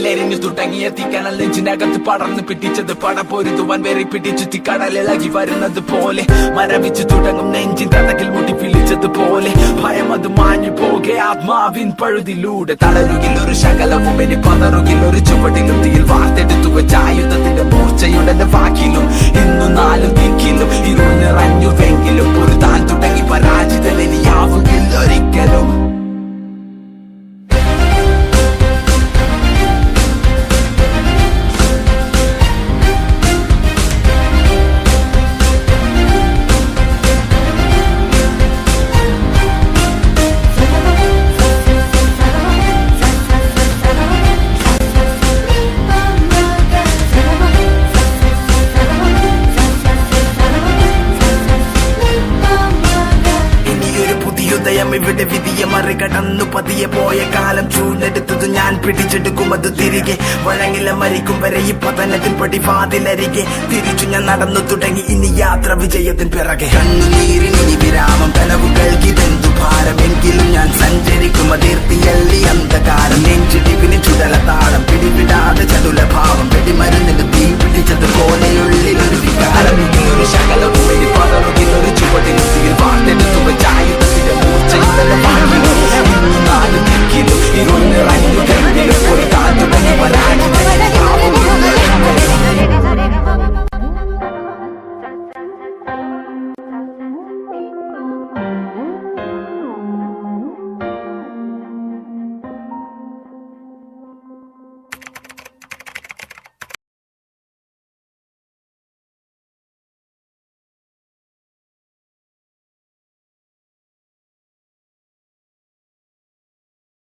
തീയിലെരിഞ്ഞു തുടങ്ങിയ തീക്കനൽ നെഞ്ചിനകത്ത് പടർന്നു പിടിച്ചത് പടപൊരുതുവാൻ വേറി പിടിച്ചു തീക്കടലിളകി വരുന്നത് പോലെ മരവിച്ചു തുടങ്ങും നെഞ്ചിൻ തടകിൽ മുട്ടി പിളിച്ചതുപോലെ ഭയം അത് മാഞ്ഞു പോകെ ആത്മാവിൻ പഴുതിലൂടെ തളരുകിൽ ഒരു ശകലവും ഇനി പതറുകിൽ ഒരു ചുവട്ടിലും തീയിൽ വാർത്തെടുത്തു വെച്ച ആയുധത്തിന്റെ മൂർച്ചയുടെ വാക്കിലും ഇന്നു നാലും ദിക്കിലും ഇരുൾ നിറഞ്ഞുവെങ്കിലും ഒരു താൻ തുടങ്ങി പരാജിതൻ ഇനിയാവുകില്ല ഒരിക്കലും. ഇവിടെ വിധിയെ മറികടന്നു പതിയെ പോയ കാലം ചൂടെടുത്തത് ഞാൻ പിടിച്ചെടുക്കും അത് തിരികെ വഴങ്ങില മരിക്കും വരെ ഈ പതനത്തിൽ പടിവാതിലരികെ തിരിച്ചു ഞാൻ നടന്നു തുടങ്ങി ഇനി യാത്ര വിജയത്തിൻ പിറകെ കണ്ണുനീരിനി വിരാമം കനവുകൾക്കിതെന്തു ഭാരമെങ്കിലും ഞാൻ സഞ്ചരിക്കും അതിർത്തിയല്ലി അന്ധകാരം നെഞ്ചിടിവിന് ചുടല താളം പിടിവിടാതെ ചടുല ഭാവം വെടിമരുന്ന്